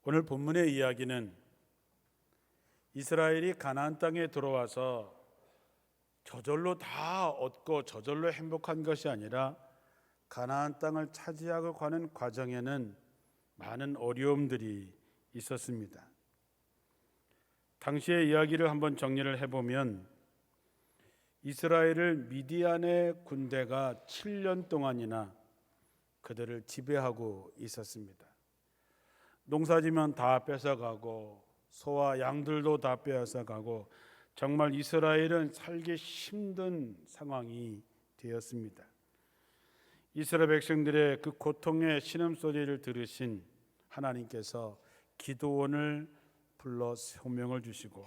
오늘 본문의 이야기는 이스라엘이 가나안 땅에 들어와서 저절로 다 얻고 저절로 행복한 것이 아니라 가나안 땅을 차지하고 가는 과정에는 많은 어려움들이 있었습니다. 당시의 이야기를 한번 정리를 해보면 이스라엘을 미디안의 군대가 7년 동안이나 그들을 지배하고 있었습니다. 농사지면 다 뺏어가고 소와 양들도 다 빼앗아가고 정말 이스라엘은 살기 힘든 상황이 되었습니다. 이스라엘 백성들의 그 고통의 신음소리를 들으신 하나님께서 기드온을 불러 소명을 주시고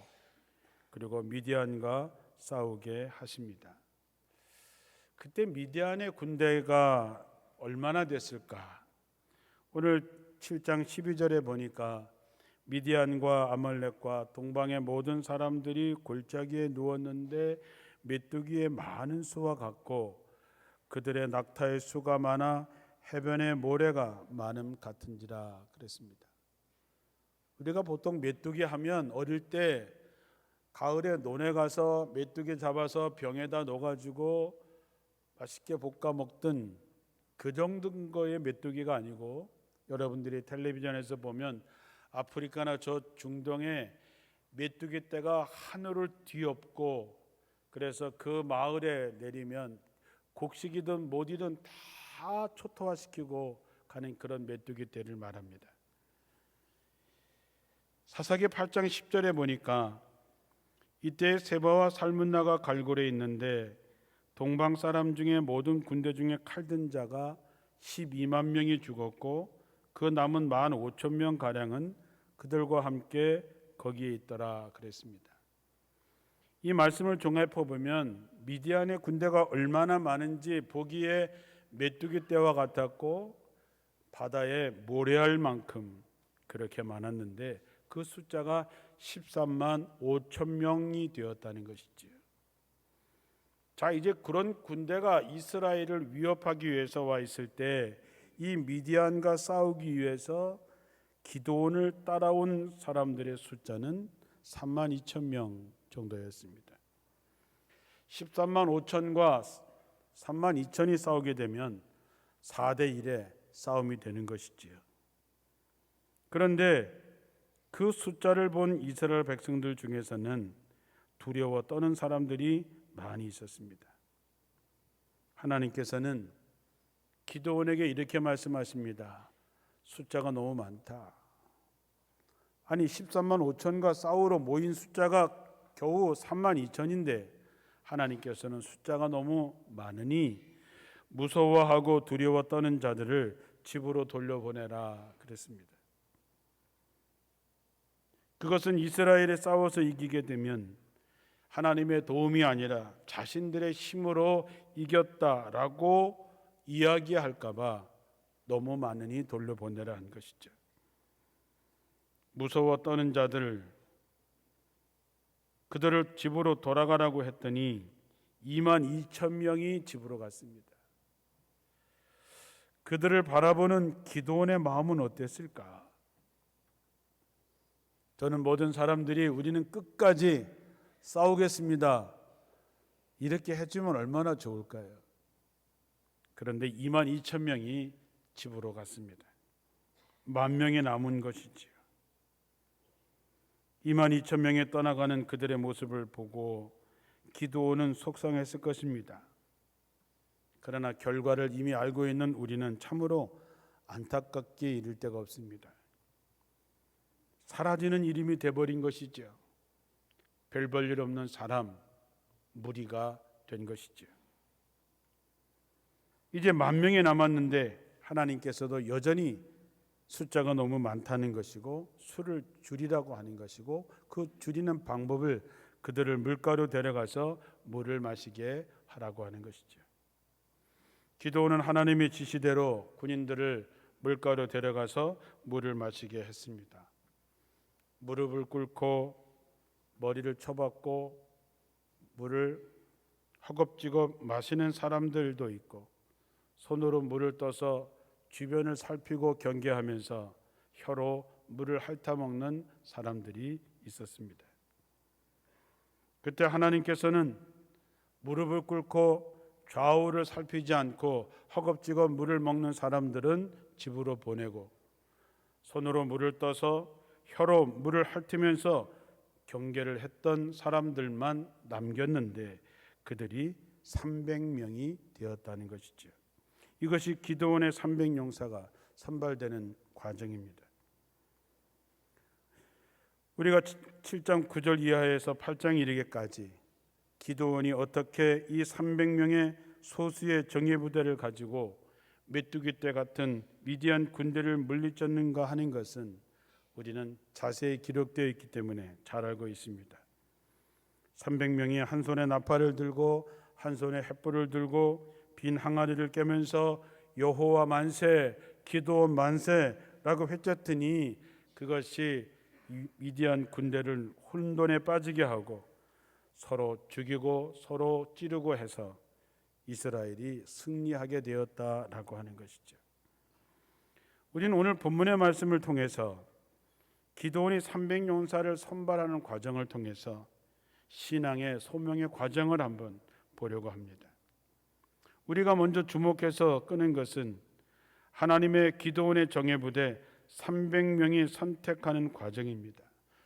그리고 미디안과 싸우게 하십니다. 그때 미디안의 군대가 얼마나 됐을까? 오늘 7장 12절에 보니까 미디안과 아말렉과 동방의 모든 사람들이 골짜기에 누웠는데 메뚜기의 많은 수와 같고 그들의 낙타의 수가 많아 해변의 모래가 많음 같은지라 그랬습니다. 우리가 보통 메뚜기 하면 어릴 때 가을에 논에 가서 메뚜기 잡아서 병에다 넣어가지고 맛있게 볶아 먹던 그 정도인 거의 메뚜기가 아니고, 여러분들이 텔레비전에서 보면 아프리카나 저 중동에 메뚜기 떼가 하늘을 뒤엎고 그래서 그 마을에 내리면 곡식이든 못이든 다 초토화시키고 가는 그런 메뚜기 떼를 말합니다. 사사기 8장 10절에 보니까 이때 세바와 살문나가 갈골에 있는데 동방 사람 중에 모든 군대 중에 칼든 자가 12만 명이 죽었고 그 남은 15,000명 가량은 그들과 함께 거기에 있더라 그랬습니다. 이 말씀을 종합해 보면 미디안의 군대가 얼마나 많은지 보기에 메뚜기 떼와 같았고 바다에 모래알 만큼 그렇게 많았는데 그 숫자가 13만 5천 명이 되었다는 것이지요. 자, 이제 그런 군대가 이스라엘을 위협하기 위해서 와 있을 때 이 미디안과 싸우기 위해서 기드온을 따라온 사람들의 숫자는 3만 2천 명 정도였습니다. 13만 5천과 3만 2천이 싸우게 되면 4대 1의 싸움이 되는 것이지요. 그런데 그 숫자를 본 이스라엘 백성들 중에서는 두려워 떠는 사람들이 많이 있었습니다. 하나님께서는 기드온에게 이렇게 말씀하십니다. 숫자가 너무 많다. 아니 13만 5천과 싸우러 모인 숫자가 겨우 3만 2천인데 하나님께서는 숫자가 너무 많으니 무서워하고 두려워 떠는 자들을 집으로 돌려보내라 그랬습니다. 그것은 이스라엘에 싸워서 이기게 되면 하나님의 도움이 아니라 자신들의 힘으로 이겼다라고 이야기할까 봐 너무 많으니 돌려보내라 한 것이죠. 무서워 떠는 자들, 그들을 집으로 돌아가라고 했더니 2만 2천 명이 집으로 갔습니다. 그들을 바라보는 기드온의 마음은 어땠을까? 저는 모든 사람들이 우리는 끝까지 싸우겠습니다 이렇게 해주면 얼마나 좋을까요? 그런데 2만 2천 명이 집으로 갔습니다. 10,000명이 남은 것이지요. 2만 2천 명이 떠나가는 그들의 모습을 보고 기드온은 속상했을 것입니다. 그러나 결과를 이미 알고 있는 우리는 참으로 안타깝게 이를 데가 없습니다. 사라지는 이름이 돼버린 것이죠. 별 볼 일 없는 사람, 무리가 된 것이죠. 이제 10,000명이 남았는데 하나님께서도 여전히 숫자가 너무 많다는 것이고 수를 줄이라고 하는 것이고 그 줄이는 방법을 그들을 물가로 데려가서 물을 마시게 하라고 하는 것이죠. 기드온은 하나님의 지시대로 군인들을 물가로 데려가서 물을 마시게 했습니다. 무릎을 꿇고 머리를 쳐박고 물을 허겁지겁 마시는 사람들도 있고 손으로 물을 떠서 주변을 살피고 경계하면서 혀로 물을 핥아먹는 사람들이 있었습니다. 그때 하나님께서는 무릎을 꿇고 좌우를 살피지 않고 허겁지겁 물을 먹는 사람들은 집으로 보내고 손으로 물을 떠서 혀로 물을 핥으면서 경계를 했던 사람들만 남겼는데 그들이 300명이 되었다는 것이죠. 이것이 기드온의 300용사가 선발되는 과정입니다. 우리가 7장 9절 이하에서 8장 이르기까지 기드온이 어떻게 이 300명의 소수의 정예부대를 가지고 메뚜기 떼 같은 미디안 군대를 물리쳤는가 하는 것은 우리는 자세히 기록되어 있기 때문에 잘 알고 있습니다. 300명이 한 손에 나팔을 들고 한 손에 횃불을 들고 빈 항아리를 깨면서 여호와 만세, 기드온 만세라고 외쳤더니 그것이 미디안 군대를 혼돈에 빠지게 하고 서로 죽이고 서로 찌르고 해서 이스라엘이 승리하게 되었다라고 하는 것이죠. 우리는 오늘 본문의 말씀을 통해서 기드온이 300용사를 선발하는 과정을 통해서 신앙의 소명의 과정을 한번 보려고 합니다. 우리가 먼저 주목해서 끄는 것은 하나님의 기드온의 정예부대 300명이 선택하는 과정입니다.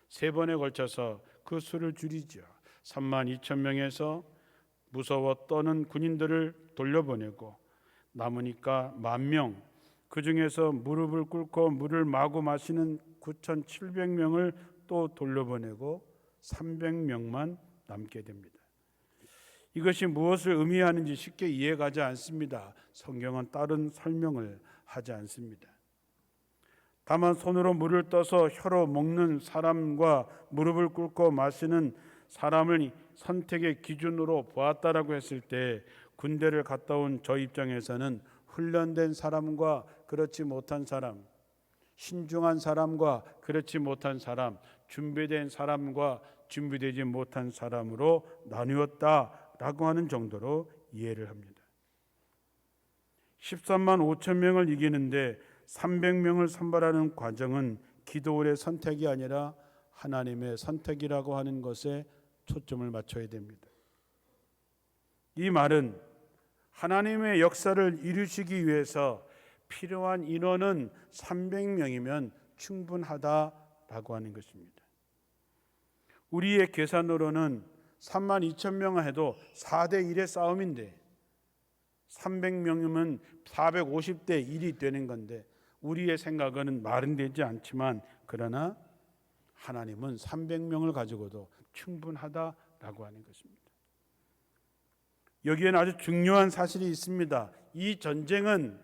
세 번에 걸쳐서 그 수를 줄이죠. 32,000명에서 무서워 떠는 군인들을 돌려보내고 남으니까 10,000명, 그 중에서 무릎을 꿇고 물을 마구 마시는 9,700명을 또 돌려보내고 300명만 남게 됩니다. 이것이 무엇을 의미하는지 쉽게 이해가지 않습니다. 성경은 다른 설명을 하지 않습니다. 다만 손으로 물을 떠서 혀로 먹는 사람과 무릎을 꿇고 마시는 사람을 선택의 기준으로 보았다라고 했을 때 군대를 갔다 온 저 입장에서는 훈련된 사람과 그렇지 못한 사람, 신중한 사람과 그렇지 못한 사람, 준비된 사람과 준비되지 못한 사람으로 나누었다라고 하는 정도로 이해를 합니다. 13만 5천 명을 이기는데 300명을 선발하는 과정은 기드온의 선택이 아니라 하나님의 선택이라고 하는 것에 초점을 맞춰야 됩니다. 이 말은 하나님의 역사를 이루시기 위해서 필요한 인원은 300명이면 충분하다라고 하는 것입니다. 우리의 계산으로는 32,000명 해도 4대 1의 싸움인데 300명이면 450대 1이 되는 건데 우리의 생각은 말은 되지 않지만 그러나 하나님은 300명을 가지고도 충분하다라고 하는 것입니다. 여기에는 아주 중요한 사실이 있습니다. 이 전쟁은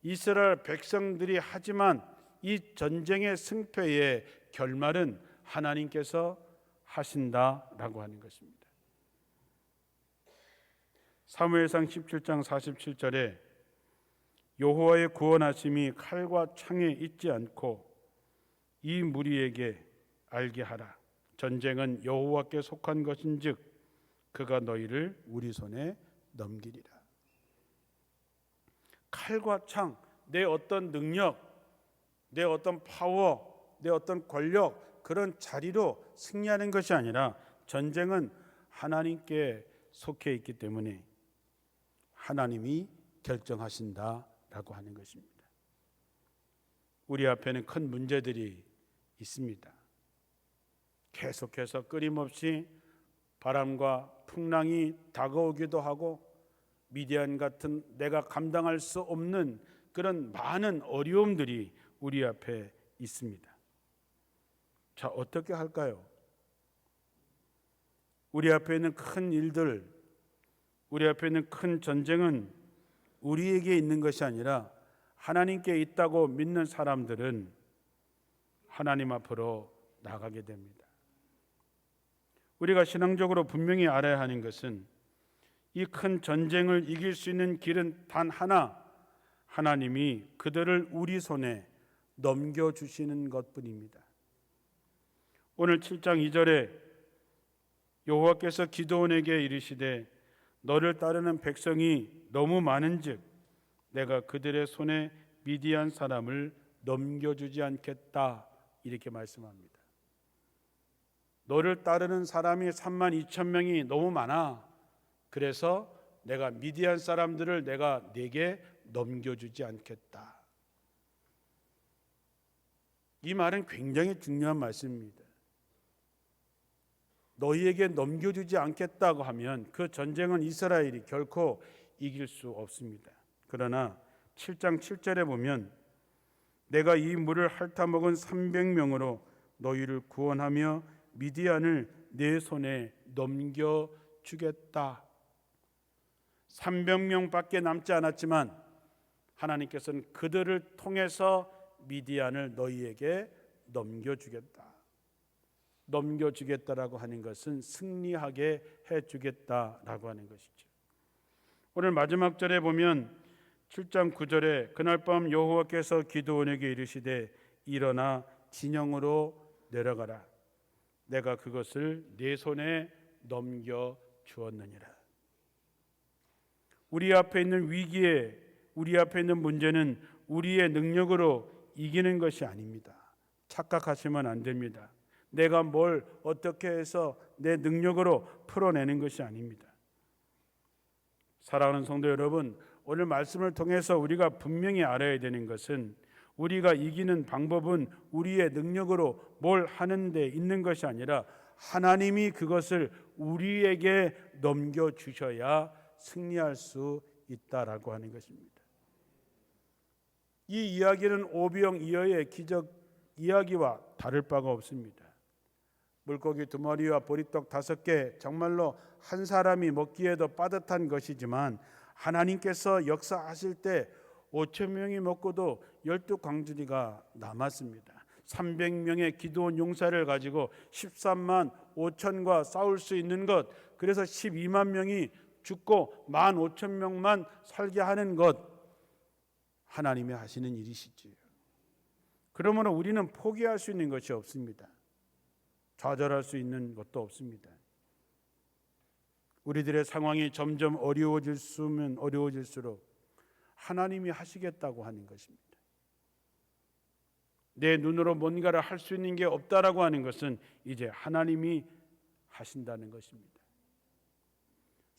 이스라엘 백성들이 하지만 이 전쟁의 승패의 결말은 하나님께서 하신다라고 하는 것입니다. 사무엘상 17장 47절에 여호와의 구원하심이 칼과 창에 있지 않고 이 무리에게 알게 하라. 전쟁은 여호와께 속한 것인즉 그가 너희를 우리 손에 넘기리라. 칼과 창, 내 어떤 능력, 내 어떤 파워, 내 어떤 권력, 그런 자리로 승리하는 것이 아니라 전쟁은 하나님께 속해 있기 때문에 하나님이 결정하신다라고 하는 것입니다. 우리 앞에는 큰 문제들이 있습니다. 계속해서 끊임없이 바람과 풍랑이 다가오기도 하고 미디안 같은 내가 감당할 수 없는 그런 많은 어려움들이 우리 앞에 있습니다. 자, 어떻게 할까요? 우리 앞에 있는 큰 일들, 우리 앞에 있는 큰 전쟁은 우리에게 있는 것이 아니라 하나님께 있다고 믿는 사람들은 하나님 앞으로 나가게 됩니다. 우리가 신앙적으로 분명히 알아야 하는 것은 이 큰 전쟁을 이길 수 있는 길은 단 하나, 하나님이 그들을 우리 손에 넘겨주시는 것뿐입니다. 오늘 7장 2절에 여호와께서 기드온에게 이르시되 너를 따르는 백성이 너무 많은즉 내가 그들의 손에 미디안 사람을 넘겨주지 않겠다 이렇게 말씀합니다. 너를 따르는 사람이 32,000명이 너무 많아. 그래서 내가 미디안 사람들을 내가 네게 넘겨주지 않겠다. 이 말은 굉장히 중요한 말씀입니다. 너희에게 넘겨주지 않겠다고 하면 그 전쟁은 이스라엘이 결코 이길 수 없습니다. 그러나 7장 7절에 보면 내가 이 물을 핥아먹은 300명으로 너희를 구원하며 미디안을 내 손에 넘겨주겠다. 300명밖에 남지 않았지만 하나님께서는 그들을 통해서 미디안을 너희에게 넘겨주겠다. 넘겨주겠다라고 하는 것은 승리하게 해주겠다라고 하는 것이죠. 오늘 마지막 절에 보면 7장 9절에 그날 밤 여호와께서 기드온에게 이르시되 일어나 진영으로 내려가라. 내가 그것을 네 손에 넘겨 주었느니라. 우리 앞에 있는 위기에, 우리 앞에 있는 문제는 우리의 능력으로 이기는 것이 아닙니다. 착각하시면 안 됩니다. 내가 뭘 어떻게 해서 내 능력으로 풀어내는 것이 아닙니다. 사랑하는 성도 여러분, 오늘 말씀을 통해서 우리가 분명히 알아야 되는 것은 우리가 이기는 방법은 우리의 능력으로 뭘 하는 데 있는 것이 아니라 하나님이 그것을 우리에게 넘겨주셔야 승리할 수 있다라고 하는 것입니다. 이 이야기는 오병 이어의 기적 이야기와 다를 바가 없습니다. 물고기 2마리와 보리떡 5개, 정말로 한 사람이 먹기에도 빠듯한 것이지만 하나님께서 역사하실 때 5,000명이 먹고도 12광주리가 남았습니다. 300명의 기드온 용사를 가지고 13만 5천과 싸울 수 있는 것, 그래서 12만 명이 죽고 15,000명만 살게 하는 것, 하나님이 하시는 일이시지요. 그러므로 우리는 포기할 수 있는 것이 없습니다. 좌절할 수 있는 것도 없습니다. 우리들의 상황이 점점 어려워질수록 하나님이 하시겠다고 하는 것입니다. 내 눈으로 뭔가를 할 수 있는 게 없다라고 하는 것은 이제 하나님이 하신다는 것입니다.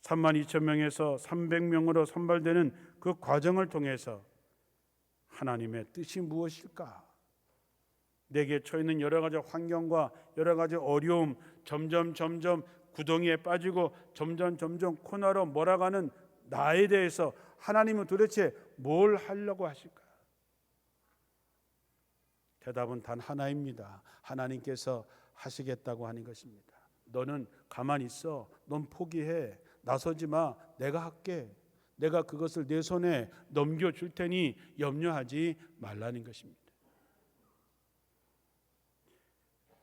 32,000명에서 300명으로 선발되는 그 과정을 통해서 하나님의 뜻이 무엇일까? 내게 처해있는 여러 가지 환경과 여러 가지 어려움, 점점 구덩이에 빠지고 점점 코너로 몰아가는 나에 대해서 하나님은 도대체 뭘 하려고 하실까? 대답은 단 하나입니다. 하나님께서 하시겠다고 하는 것입니다. 너는 가만히 있어. 넌 포기해. 나서지 마. 내가 할게. 내가 그것을 내 손에 넘겨줄 테니 염려하지 말라는 것입니다.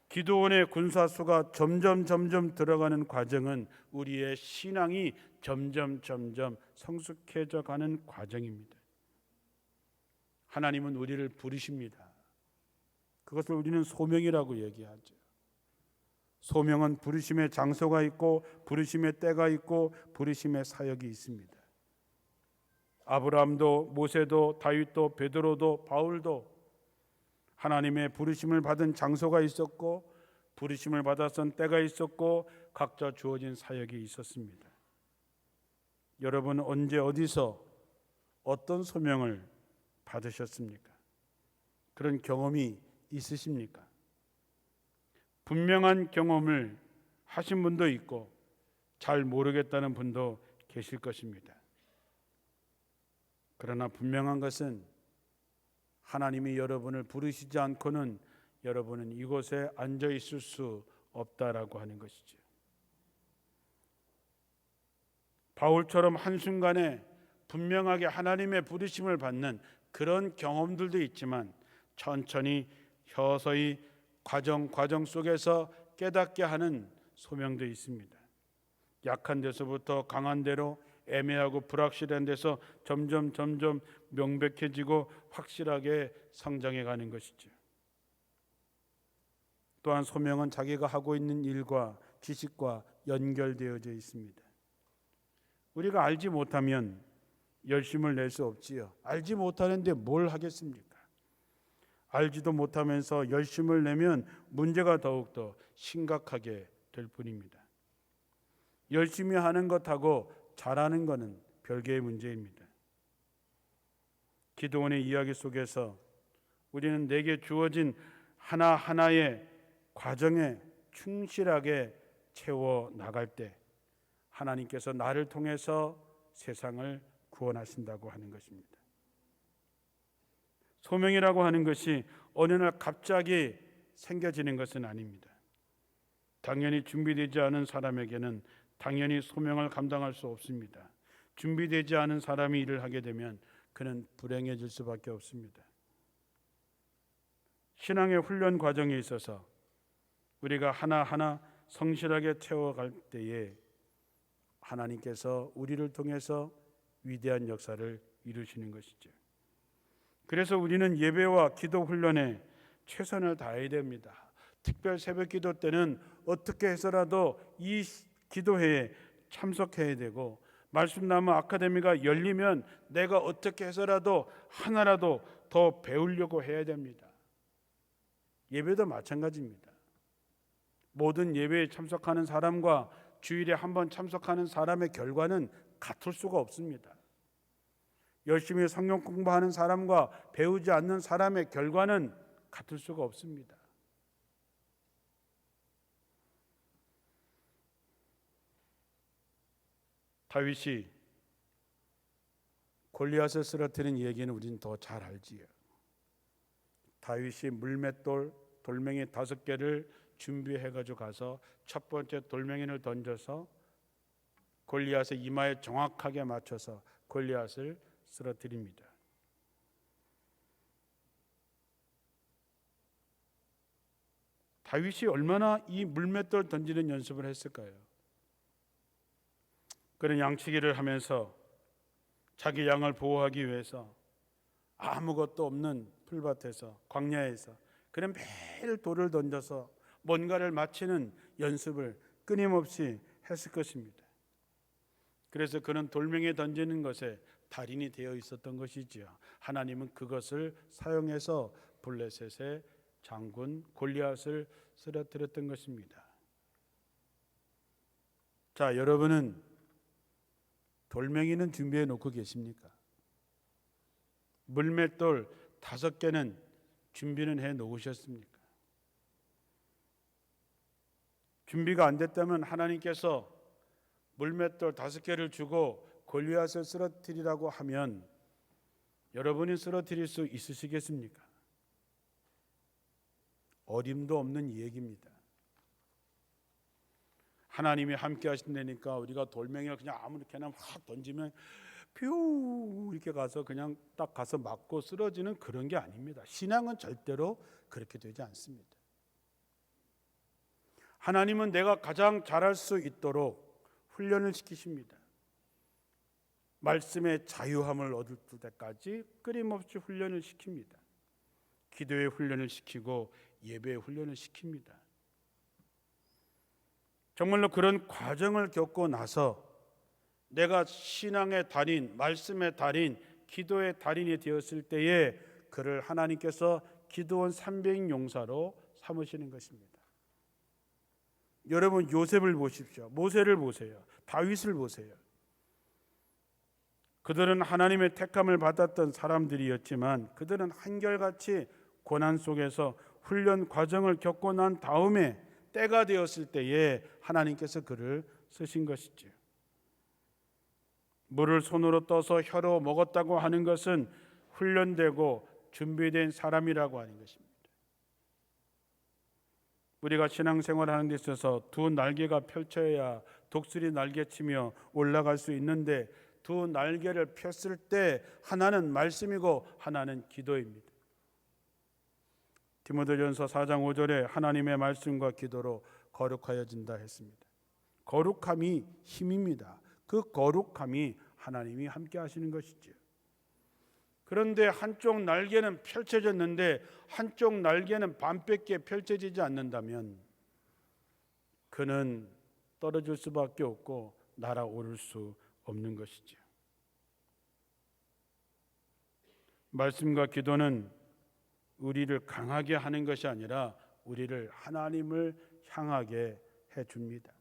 기드온의 군사수가 점점 들어가는 과정은 우리의 신앙이 점점 성숙해져 가는 과정입니다. 하나님은 우리를 부르십니다. 그것을 우리는 소명이라고 얘기하죠. 소명은 부르심의 장소가 있고 부르심의 때가 있고 부르심의 사역이 있습니다. 아브라함도 모세도 다윗도 베드로도 바울도 하나님의 부르심을 받은 장소가 있었고 부르심을 받았던 때가 있었고 각자 주어진 사역이 있었습니다. 여러분 언제 어디서 어떤 소명을 받으셨습니까? 그런 경험이 있으십니까? 분명한 경험을 하신 분도 있고 잘 모르겠다는 분도 계실 것입니다. 그러나 분명한 것은 하나님이 여러분을 부르시지 않고는 여러분은 이곳에 앉아 있을 수 없다라고 하는 것이죠. 바울처럼 한순간에 분명하게 하나님의 부르심을 받는 그런 경험들도 있지만 천천히 서서히 과정 속에서 깨닫게 하는 소명도 있습니다. 약한 데서부터 강한 데로 애매하고 불확실한 데서 점점 명백해지고 확실하게 성장해 가는 것이죠. 또한 소명은 자기가 하고 있는 일과 지식과 연결되어져 있습니다. 우리가 알지 못하면 열심을 낼 수 없지요. 알지 못하는데 뭘 하겠습니까? 알지도 못하면서 열심을 내면 문제가 더욱더 심각하게 될 뿐입니다. 열심히 하는 것하고 잘하는 것은 별개의 문제입니다. 기도원의 이야기 속에서 우리는 내게 주어진 하나하나의 과정에 충실하게 채워 나갈 때 하나님께서 나를 통해서 세상을 구원하신다고 하는 것입니다. 소명이라고 하는 것이 어느 날 갑자기 생겨지는 것은 아닙니다. 당연히 준비되지 않은 사람에게는 당연히 소명을 감당할 수 없습니다. 준비되지 않은 사람이 일을 하게 되면 그는 불행해질 수밖에 없습니다. 신앙의 훈련 과정에 있어서 우리가 하나하나 성실하게 채워갈 때에 하나님께서 우리를 통해서 위대한 역사를 이루시는 것이죠. 그래서 우리는 예배와 기도 훈련에 최선을 다해야 됩니다. 특별 새벽 기도 때는 어떻게 해서라도 이 기도회에 참석해야 되고, 말씀 나무 아카데미가 열리면 내가 어떻게 해서라도 하나라도 더 배우려고 해야 됩니다. 예배도 마찬가지입니다. 모든 예배에 참석하는 사람과 주일에 한 번 참석하는 사람의 결과는 같을 수가 없습니다. 열심히 성경 공부하는 사람과 배우지 않는 사람의 결과는 같을 수가 없습니다. 다윗이 골리앗을 쓰러뜨린 얘기는 우리는 더 잘 알지요. 다윗이 물맷돌 돌멩이 5개를 준비해가지고 가서 첫 번째 돌멩이를 던져서 골리앗의 이마에 정확하게 맞춰서 골리앗을 쓰러뜨립니다. 다윗이 얼마나 이 물맷돌 던지는 연습을 했을까요? 그는 양치기를 하면서 자기 양을 보호하기 위해서 아무것도 없는 풀밭에서, 광야에서 그는 매일 돌을 던져서 뭔가를 맞히는 연습을 끊임없이 했을 것입니다. 그래서 그는 돌멩이 던지는 것에 달인이 되어 있었던 것이지요. 하나님은 그것을 사용해서 블레셋의 장군 골리앗을 쓰러뜨렸던 것입니다. 자, 여러분은 돌멩이는 준비해 놓고 계십니까? 물맷돌 5개는 준비는 해 놓으셨습니까? 준비가 안 됐다면 하나님께서 물맷돌 5개를 주고 골리앗을 쓰러뜨리라고 하면 여러분이 쓰러뜨릴 수 있으시겠습니까? 어림도 없는 얘기입니다. 하나님이 함께 하신다니까 우리가 돌멩이를 그냥 아무렇게나 확 던지면 퓨 이렇게 가서 그냥 딱 가서 맞고 쓰러지는 그런 게 아닙니다. 신앙은 절대로 그렇게 되지 않습니다. 하나님은 내가 가장 잘할 수 있도록 훈련을 시키십니다. 말씀의 자유함을 얻을 때까지 끊임없이 훈련을 시킵니다. 기도의 훈련을 시키고 예배의 훈련을 시킵니다. 정말로 그런 과정을 겪고 나서 내가 신앙의 달인, 말씀의 달인, 기도의 달인이 되었을 때에 그를 하나님께서 기도원 300용사로 삼으시는 것입니다. 여러분 요셉을 보십시오. 모세를 보세요. 다윗을 보세요. 그들은 하나님의 택함을 받았던 사람들이었지만 그들은 한결같이 고난 속에서 훈련 과정을 겪고 난 다음에 때가 되었을 때에 하나님께서 그를 쓰신 것이죠. 물을 손으로 떠서 혀로 먹었다고 하는 것은 훈련되고 준비된 사람이라고 하는 것입니다. 우리가 신앙생활하는 데 있어서 2 날개가 펼쳐야 독수리 날개치며 올라갈 수 있는데 2 날개를 폈을 때 하나는 말씀이고 하나는 기도입니다. 디모데전서 4장 5절에 하나님의 말씀과 기도로 거룩하여진다 했습니다. 거룩함이 힘입니다. 그 거룩함이 하나님이 함께 하시는 것이죠. 그런데 한쪽 날개는 펼쳐졌는데 한쪽 날개는 반밖에 펼쳐지지 않는다면 그는 떨어질 수밖에 없고 날아오를 수 없는 것이죠. 말씀과 기도는 우리를 강하게 하는 것이 아니라 우리를 하나님을 향하게 해줍니다.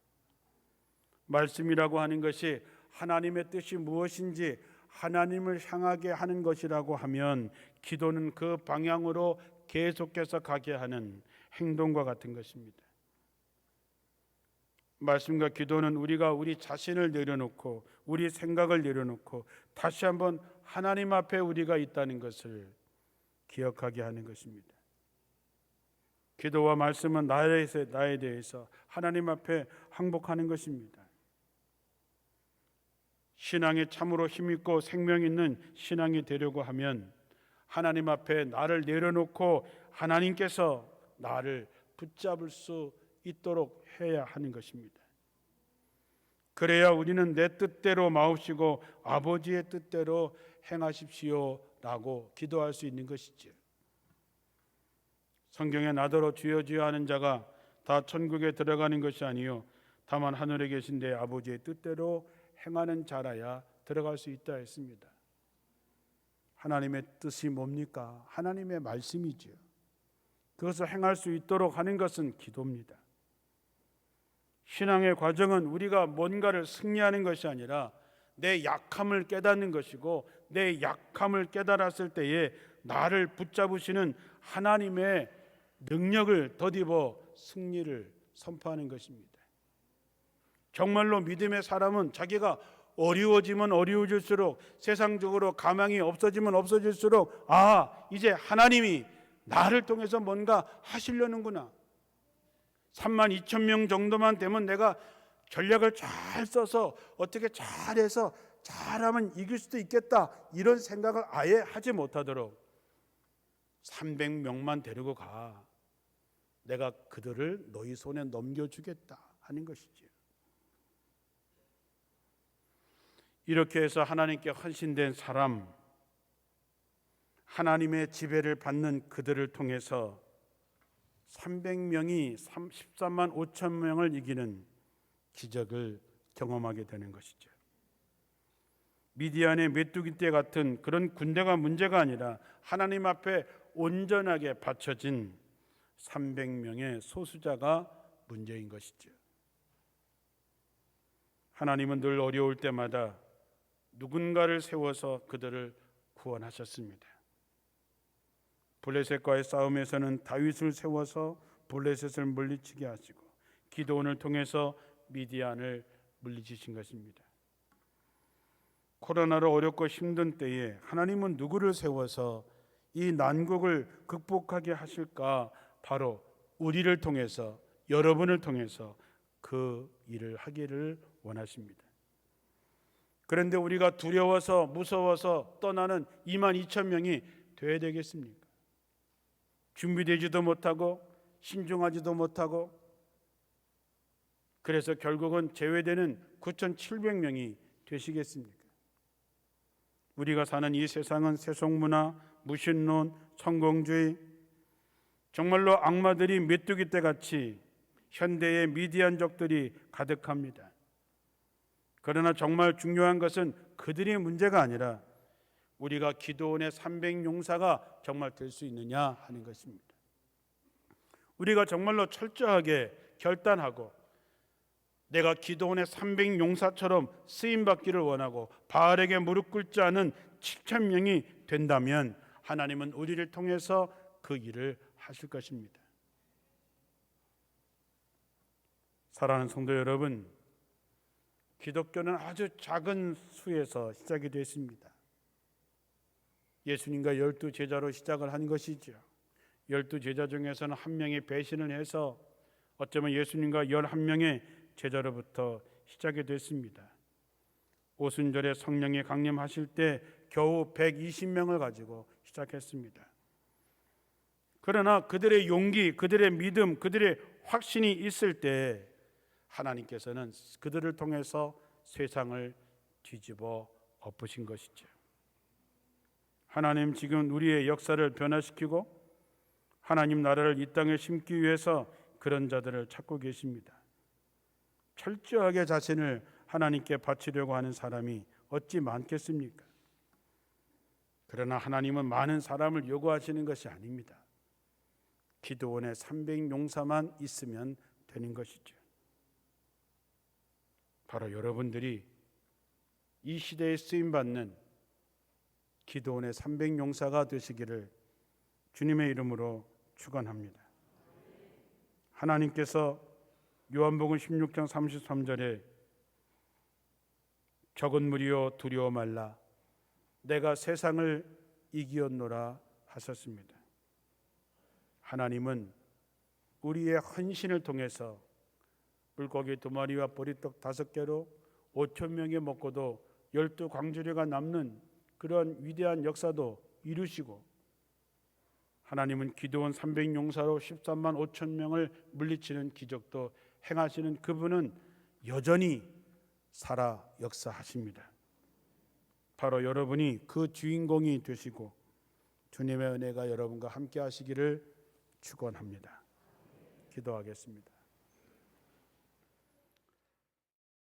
말씀이라고 하는 것이 하나님의 뜻이 무엇인지 하나님을 향하게 하는 것이라고 하면 기도는 그 방향으로 계속해서 가게 하는 행동과 같은 것입니다. 말씀과 기도는 우리가 우리 자신을 내려놓고 우리 생각을 내려놓고 다시 한번 하나님 앞에 우리가 있다는 것을 기억하게 하는 것입니다. 기도와 말씀은 나에 대해서 하나님 앞에 항복하는 것입니다. 신앙에 참으로 힘있고 생명 있는 신앙이 되려고 하면 하나님 앞에 나를 내려놓고 하나님께서 나를 붙잡을 수 있도록 해야 하는 것입니다. 그래야 우리는 내 뜻대로 마옵시고 아버지의 뜻대로 행하십시오라고 기도할 수 있는 것이지요. 성경에 나더러 주여 주여 하는 자가 다 천국에 들어가는 것이 아니요 다만 하늘에 계신 내 아버지의 뜻대로 행하는 자라야 들어갈 수 있다 했습니다. 하나님의 뜻이 뭡니까? 하나님의 말씀이지요. 그것을 행할 수 있도록 하는 것은 기도입니다. 신앙의 과정은 우리가 뭔가를 승리하는 것이 아니라 내 약함을 깨닫는 것이고 내 약함을 깨달았을 때에 나를 붙잡으시는 하나님의 능력을 덧입어 승리를 선포하는 것입니다. 정말로 믿음의 사람은 자기가 어려워지면 어려워질수록 세상적으로 가망이 없어지면 없어질수록 이제 하나님이 나를 통해서 뭔가 하시려는구나. 32,000명 정도만 되면 내가 전략을 잘 써서 어떻게 잘해서 잘하면 이길 수도 있겠다 이런 생각을 아예 하지 못하도록 300명만 데리고 가. 내가 그들을 너희 손에 넘겨주겠다 하는 것이죠. 이렇게 해서 하나님께 헌신된 사람, 하나님의 지배를 받는 그들을 통해서 300명이 13만 5천 명을 이기는 기적을 경험하게 되는 것이죠. 미디안의 메뚜기 떼 같은 그런 군대가 문제가 아니라 하나님 앞에 온전하게 바쳐진 300명의 소수자가 문제인 것이죠. 하나님은 늘 어려울 때마다 누군가를 세워서 그들을 구원하셨습니다. 블레셋과의 싸움에서는 다윗을 세워서 블레셋을 물리치게 하시고 기드온을 통해서 미디안을 물리치신 것입니다. 코로나로 어렵고 힘든 때에 하나님은 누구를 세워서 이 난국을 극복하게 하실까? 바로 우리를 통해서, 여러분을 통해서 그 일을 하기를 원하십니다. 그런데 우리가 두려워서 무서워서 떠나는 22,000명이 돼야 되겠습니까? 준비되지도 못하고 신중하지도 못하고 그래서 결국은 제외되는 9,700명이 되시겠습니까? 우리가 사는 이 세상은 세속문화, 무신론, 성공주의, 정말로 악마들이 메뚜기 떼같이 현대의 미디안족들이 가득합니다. 그러나 정말 중요한 것은 그들의 문제가 아니라 우리가 기드온의 300용사가 정말 될 수 있느냐 하는 것입니다. 우리가 정말로 철저하게 결단하고 내가 기드온의 300용사처럼 쓰임받기를 원하고 바알에게 무릎 꿇지 않은 7,000명이 된다면 하나님은 우리를 통해서 그 일을 하실 것입니다. 사랑하는 성도 여러분, 기독교는 아주 작은 수에서 시작이 됐습니다. 예수님과 12제자로 시작을 한 것이죠. 12제자 중에서는 한 명이 배신을 해서 어쩌면 예수님과 11명의 제자로부터 시작이 됐습니다. 오순절에 성령이 강림하실 때 겨우 120명을 가지고 시작했습니다. 그러나 그들의 용기, 그들의 믿음, 그들의 확신이 있을 때 하나님께서는 그들을 통해서 세상을 뒤집어 엎으신 것이죠. 하나님 지금 우리의 역사를 변화시키고 하나님 나라를 이 땅에 심기 위해서 그런 자들을 찾고 계십니다. 철저하게 자신을 하나님께 바치려고 하는 사람이 어찌 많겠습니까? 그러나 하나님은 많은 사람을 요구하시는 것이 아닙니다. 기도원의 300용사만 있으면 되는 것이죠. 바로 여러분들이 이 시대에 쓰임받는 기도원의 300용사가 되시기를 주님의 이름으로 축원합니다. 하나님께서 요한복음 16장 33절에 적은 무리여 두려워 말라 내가 세상을 이기었노라 하셨습니다. 하나님은 우리의 헌신을 통해서 물고기 2마리와 보리떡 5개로 5,000명이 먹고도 12광주리가 남는 그런 위대한 역사도 이루시고, 하나님은 기도원 300용사로 13만 5천 명을 물리치는 기적도 행하시는 그분은 여전히 살아 역사하십니다. 바로 여러분이 그 주인공이 되시고 주님의 은혜가 여러분과 함께 하시기를 축원합니다. 기도하겠습니다.